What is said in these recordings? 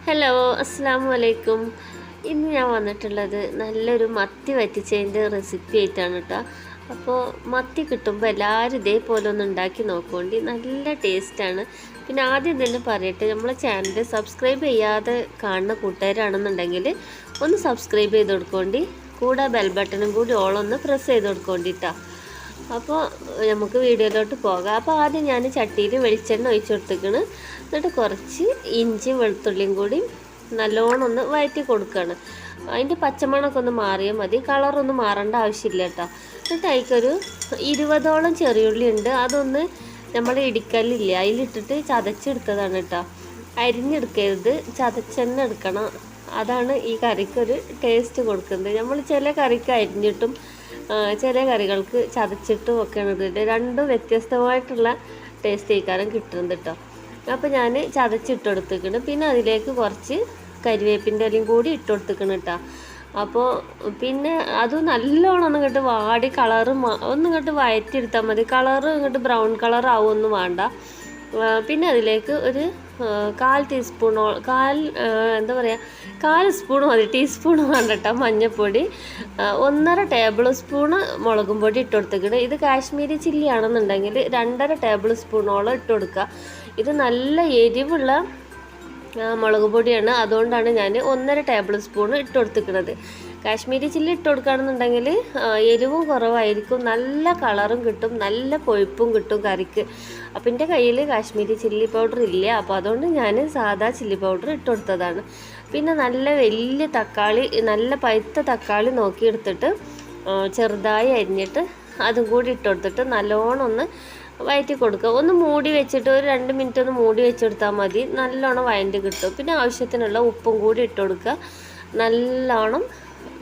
Hello, അസ്സലാമു അലൈക്കും. ഇന്ന് ഞാൻ വന്നിട്ടുള്ളത് നല്ലൊരു മത്തി വറ്റിച്ചതിൻ്റെ റെസിപ്പി ആയിട്ടാണ് കേട്ടോ. അപ്പോൾ മത്തി കിട്ടുമ്പോൾ എല്ലാവരും ഇതേപോലെ ഒന്ന് ഉണ്ടാക്കി നോക്കുകൊണ്ട് നല്ല ടേസ്റ്റാണ്. പിന്നെ ആദ്യം തന്നെ പറയട്ടെ, നമ്മളെ ചാനൽ സബ്സ്ക്രൈബ് ചെയ്യാതെ കാണുന്ന കൂട്ടുകാരാണെന്നുണ്ടെങ്കിൽ ഒന്ന് സബ്സ്ക്രൈബ് ചെയ്ത് കൊടുക്കേണ്ടി, കൂടെ ബെൽ ബട്ടണും കൂടി ഓളൊന്ന് പ്രസ് ചെയ്ത് കൊടുക്കേണ്ടിട്ടാ. അപ്പോൾ നമുക്ക് വീഡിയോയിലോട്ട് പോകാം. അപ്പോൾ ആദ്യം ഞാൻ ചട്ടിയിൽ വെളിച്ചെണ്ണ ഒഴിച്ച് കൊടുത്തേക്കണ്. എന്നിട്ട് കുറച്ച് ഇഞ്ചി വെളുത്തുള്ളിയും കൂടി നല്ലോണം ഒന്ന് വഴറ്റി കൊടുക്കുകയാണ്. അതിൻ്റെ പച്ചമണമൊക്കെ ഒന്ന് മാറിയാൽ മതി, കളറൊന്നും മാറേണ്ട ആവശ്യമില്ല കേട്ടോ. എന്നിട്ട് അതിക്കൊരു 20ഓളം ചെറിയുള്ളി ഉണ്ട്. അതൊന്ന് നമ്മൾ ഇടിക്കല്ലില്ല, അതിലിട്ടിട്ട് ചതച്ചെടുത്തതാണ് കേട്ടോ. അരിഞ്ഞെടുക്കരുത്, ചതച്ചെണ്ണ എടുക്കണം. അതാണ് ഈ കറിക്കൊരു ടേസ്റ്റ് കൊടുക്കുന്നത്. നമ്മൾ ചില കറിക്ക് അരിഞ്ഞിട്ടും ചില കറികൾക്ക് ചതച്ചിട്ടും ഒക്കെയാണ് ഇട്ടിട്ട്, രണ്ടും വ്യത്യസ്തമായിട്ടുള്ള ടേസ്റ്റ് ആയിക്കാരം കിട്ടുന്നത് കേട്ടോ. അപ്പോൾ ഞാൻ ചതച്ചിട്ട് കൊടുത്തിക്കണം. പിന്നെ അതിലേക്ക് കുറച്ച് കരിവേപ്പിൻ്റെ ഇലയും കൂടി ഇട്ട് കൊടുത്തിക്കണം കേട്ടോ. അപ്പോൾ പിന്നെ അത് നല്ലോണം ഒന്ന് ഇങ്ങോട്ട് വാടി കളറ് ഒന്ന് ഇങ്ങോട്ട് വഴറ്റിയെടുത്താൽ മതി. കളറ് ഇങ്ങോട്ട് ബ്രൗൺ കളർ ആവുമൊന്നും വേണ്ട. പിന്നെ അതിലേക്ക് ഒരു 1/4 ടീസ്പൂണോ എന്താ പറയുക 1/4 സ്പൂൺ മതി, ടീസ്പൂൺ വേണ്ട കേട്ടോ മഞ്ഞൾപ്പൊടി. 1.5 ടേബിൾ സ്പൂണ് മുളകും പൊടി ഇട്ട് കൊടുത്തിട്ട്, ഇത് കാശ്മീരി ചില്ലി ആണെന്നുണ്ടെങ്കിൽ 2.5 ടേബിൾ സ്പൂണോളം ഇട്ട് കൊടുക്കുക. ഇത് നല്ല എരിവുള്ള മുളക് പൊടിയാണ്, അതുകൊണ്ടാണ് ഞാൻ 1.5 ടേബിൾ സ്പൂൺ ഇട്ട് കൊടുത്തിരിക്കുന്നത്. കാശ്മീരി ചില്ലി ഇട്ട് കൊടുക്കുകയാണെന്നുണ്ടെങ്കിൽ എരിവും കുറവായിരിക്കും, നല്ല കളറും കിട്ടും, നല്ല കൊഴുപ്പും കിട്ടും കറിക്ക്. അപ്പം എൻ്റെ കയ്യിൽ കാശ്മീരി ചില്ലി പൗഡർ ഇല്ല, അപ്പോൾ അതുകൊണ്ട് ഞാൻ സാദാ ചില്ലി പൗഡർ ഇട്ട് കൊടുത്തതാണ്. പിന്നെ നല്ല വലിയ തക്കാളി, നല്ല പഴുത്ത തക്കാളി നോക്കിയെടുത്തിട്ട് ചെറുതായി അരിഞ്ഞിട്ട് അതും കൂടി ഇട്ട് കൊടുത്തിട്ട് നല്ലോണം ഒന്ന് വഴറ്റി കൊടുക്കുക. ഒന്ന് മൂടി വെച്ചിട്ട് ഒരു 2 മിനിറ്റ് ഒന്ന് മൂടി വെച്ചെടുത്താൽ മതി, നല്ലോണം വഴറ്റി കിട്ടും. പിന്നെ ആവശ്യത്തിനുള്ള ഉപ്പും കൂടി ഇട്ട് കൊടുക്കുക, നല്ലോണം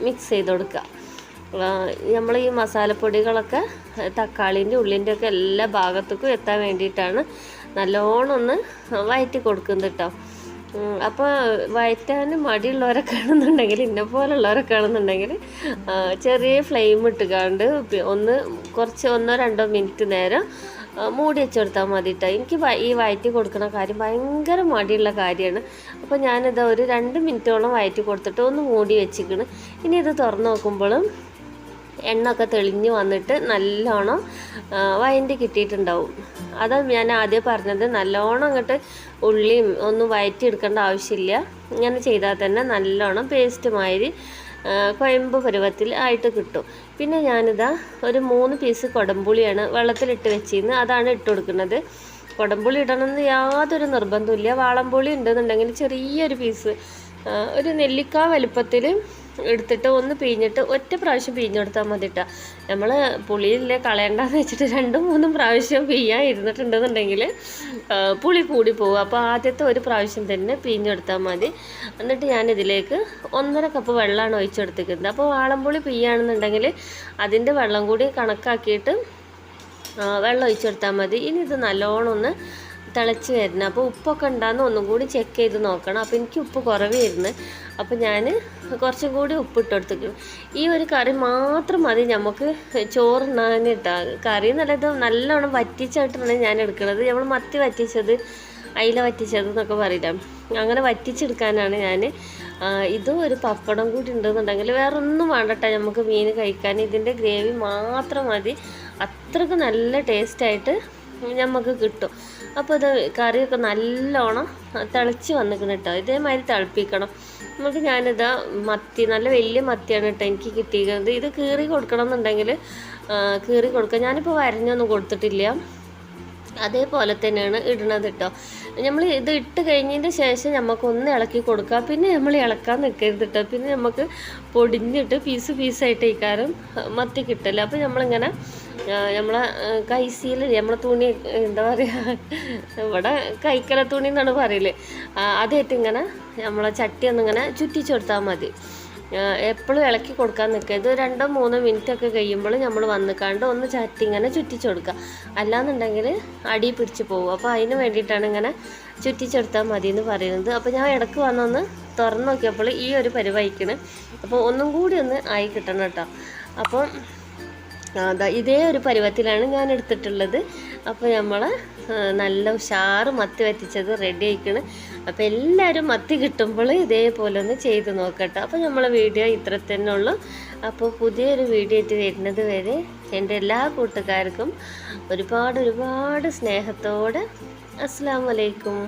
മിക്സ് ചെയ്ത് കൊടുക്കുക. നമ്മൾ ഈ മസാലപ്പൊടികളൊക്കെ തക്കാളീൻ്റെ ഉള്ളിൻ്റെ ഒക്കെ എല്ലാ ഭാഗത്തേക്കും എത്താൻ വേണ്ടിയിട്ടാണ് നല്ലോണം ഒന്ന് വഴറ്റി കൊടുക്കുന്നത് കേട്ടോ. അപ്പോൾ വഴറ്റാൻ മടിയുള്ളവരൊക്കെ ആണെന്നുണ്ടെങ്കിൽ, ഇന്നെ പോലുള്ളവരൊക്കെ ആണെന്നുണ്ടെങ്കിൽ ചെറിയ ഫ്ലെയിം ഇട്ടുകാണ്ട് ഒന്ന് കുറച്ച് 1-2 മിനിറ്റ് നേരം മൂടി വെച്ചെടുത്താൽ മതി കേട്ടോ. എനിക്ക് ഈ വഴറ്റി കൊടുക്കുന്ന കാര്യം ഭയങ്കര മടിയുള്ള കാര്യമാണ്. അപ്പോൾ ഞാനിത് ഒരു 2 മിനിറ്റോളം വഴറ്റി കൊടുത്തിട്ട് ഒന്ന് മൂടി വെച്ചിരിക്കണം. ഇനി ഇത് തുറന്ന് നോക്കുമ്പോഴും എണ്ണ ഒക്കെ തെളിഞ്ഞ് വന്നിട്ട് നല്ലോണം വഴറ്റി കിട്ടിയിട്ടുണ്ടാവും. അതാണ് ഞാൻ ആദ്യം പറഞ്ഞത്, നല്ലോണം അങ്ങോട്ട് ഉള്ളിയും ഒന്നും വഴറ്റി എടുക്കേണ്ട ആവശ്യമില്ല. ഇങ്ങനെ ചെയ്താൽ തന്നെ നല്ലോണം പേസ്റ്റ് മാതിരി കുഴമ്പ് പരുവത്തിൽ ആയിട്ട് കിട്ടും. പിന്നെ ഞാനിതാ ഒരു 3 പീസ് കുടംപുളിയാണ് വെള്ളത്തിലിട്ട് വെച്ചിരുന്നത്, അതാണ് ഇട്ട് കൊടുക്കുന്നത്. കുടംപുളി ഇടണമെന്ന് യാതൊരു നിർബന്ധമില്ല. വാളംപുളി ഉണ്ടെന്നുണ്ടെങ്കിൽ ചെറിയൊരു പീസ്, ഒരു നെല്ലിക്ക വലുപ്പത്തിൽ എടുത്തിട്ട് ഒന്ന് പിഴിഞ്ഞിട്ട് ഒറ്റ പ്രാവശ്യം പിഴിഞ്ഞെടുത്താൽ മതി കേട്ടോ. നമ്മൾ പുളിയില്ലേ കളയണ്ടെന്ന് വെച്ചിട്ട് 2-3 പ്രാവശ്യം പിഴിയാൻ ഇരുന്നിട്ടുണ്ടെന്നുണ്ടെങ്കിൽ പുളി കൂടി പോകും. അപ്പോൾ ആദ്യത്തെ ഒരു പ്രാവശ്യം തന്നെ പിഴിഞ്ഞെടുത്താൽ മതി. എന്നിട്ട് ഞാനിതിലേക്ക് 1.5 കപ്പ് വെള്ളമാണ് ഒഴിച്ചെടുത്തിരിക്കുന്നത്. അപ്പോൾ വാളംപുളി പിഴിയാണെന്നുണ്ടെങ്കിൽ അതിൻ്റെ വെള്ളം കൂടി കണക്കാക്കിയിട്ട് വെള്ളം ഒഴിച്ചെടുത്താൽ മതി. ഇനി ഇത് നല്ലോണം ഒന്ന് തിളച്ച് വരുന്നത്. അപ്പോൾ ഉപ്പൊക്കെ ഉണ്ടാകുന്ന ഒന്നും കൂടി ചെക്ക് ചെയ്ത് നോക്കണം. അപ്പോൾ എനിക്ക് ഉപ്പ് കുറവായിരുന്നു, അപ്പോൾ ഞാൻ കുറച്ചും കൂടി ഉപ്പിട്ട് കൊടുത്തിരിക്കുന്നു. ഈ ഒരു കറി മാത്രം മതി നമുക്ക് ചോറുണ്ണാൻ ഇട്ടാൽ. കറി നല്ലത് നല്ലോണം വറ്റിച്ചായിട്ടാണ് ഞാൻ എടുക്കുന്നത്. നമ്മൾ മത്തി വറ്റിച്ചത്, അയില വറ്റിച്ചത് എന്നൊക്കെ പറയില്ല, അങ്ങനെ വറ്റിച്ചെടുക്കാനാണ് ഞാൻ. ഇതും ഒരു പപ്പടം കൂടി ഉണ്ടെന്നുണ്ടെങ്കിൽ വേറെ ഒന്നും വേണ്ടട്ടോ നമുക്ക് മീൻ കഴിക്കാൻ. ഇതിൻ്റെ ഗ്രേവി മാത്രം മതി, അത്രയ്ക്ക് നല്ല ടേസ്റ്റായിട്ട് നമുക്ക് കിട്ടും. അപ്പോൾ ഇത് കറിയൊക്കെ നല്ലോണം തിളച്ച് വന്നിക്കണം കേട്ടോ. ഇതേമാതിരി തിളപ്പിക്കണം നമുക്ക്. ഞാനിതാ മത്തി, നല്ല വലിയ മത്തിയാണ് കേട്ടോ എനിക്ക് കിട്ടിയിരിക്കുന്നത്. ഇത് കീറി കൊടുക്കണം എന്നുണ്ടെങ്കിൽ കീറി കൊടുക്കുക. ഞാനിപ്പോൾ വരഞ്ഞൊന്നും കൊടുത്തിട്ടില്ല, അതേപോലെ തന്നെയാണ് ഇടണത് കേട്ടോ. നമ്മൾ ഇത് ഇട്ട് കഴിഞ്ഞതിന് ശേഷം നമുക്കൊന്ന് ഇളക്കി കൊടുക്കുക. പിന്നെ നമ്മൾ ഇളക്കാൻ നിൽക്കരുത് കേട്ടോ, പിന്നെ നമുക്ക് പൊടിഞ്ഞിട്ട് പീസായിട്ട് ഇക്കാരം മത്തി കിട്ടില്ല. അപ്പോൾ നമ്മളിങ്ങനെ നമ്മളെ കൈസീൽ, നമ്മളെ തുണി എന്താ പറയുക, ഇവിടെ കൈക്കല തുണി എന്നാണ് പറയല്, അതായിട്ട് ഇങ്ങനെ നമ്മളെ ചട്ടി ഒന്നിങ്ങനെ ചുറ്റിച്ചു കൊടുത്താൽ മതി. എപ്പോഴും ഇളക്കി കൊടുക്കാൻ നിൽക്കരുത്. 2-3 മിനിറ്റൊക്കെ കഴിയുമ്പോൾ നമ്മൾ വന്നിക്കാണ്ട് ഒന്ന് ചട്ടി ഇങ്ങനെ ചുറ്റിച്ചു കൊടുക്കുക, അല്ലാന്നുണ്ടെങ്കിൽ അടി പിടിച്ച് പോകും. അപ്പോൾ അതിന് വേണ്ടിയിട്ടാണ് ഇങ്ങനെ ചുറ്റിച്ചെടുത്താൽ മതി എന്ന് പറയുന്നത്. അപ്പോൾ ഞാൻ ഇടയ്ക്ക് വന്നൊന്ന് തുറന്ന് നോക്കിയപ്പോൾ ഈ ഒരു പരിവായിക്കണ്. അപ്പോൾ ഒന്നും കൂടി ഒന്ന് ആയി കിട്ടണം കേട്ടോ. അപ്പം ഇതേ ഒരു പരുവത്തിലാണ് ഞാൻ എടുത്തിട്ടുള്ളത്. അപ്പോൾ നമ്മൾ നല്ല ഉഷാറ് മത്തി വറ്റിച്ചത് റെഡി ആയിക്കണ്. അപ്പോൾ എല്ലാവരും മത്തി കിട്ടുമ്പോൾ ഇതേപോലെ ഒന്ന് ചെയ്ത് നോക്കട്ടെ. അപ്പോൾ നമ്മളെ വീഡിയോ ഇത്ര തന്നെ ഉള്ളൂ. അപ്പോൾ പുതിയൊരു വീഡിയോ ആയിട്ട് വരുന്നത് വരെ എൻ്റെ എല്ലാ കൂട്ടുകാർക്കും ഒരുപാട് സ്നേഹത്തോടെ അസ്സലാമു അലൈക്കും.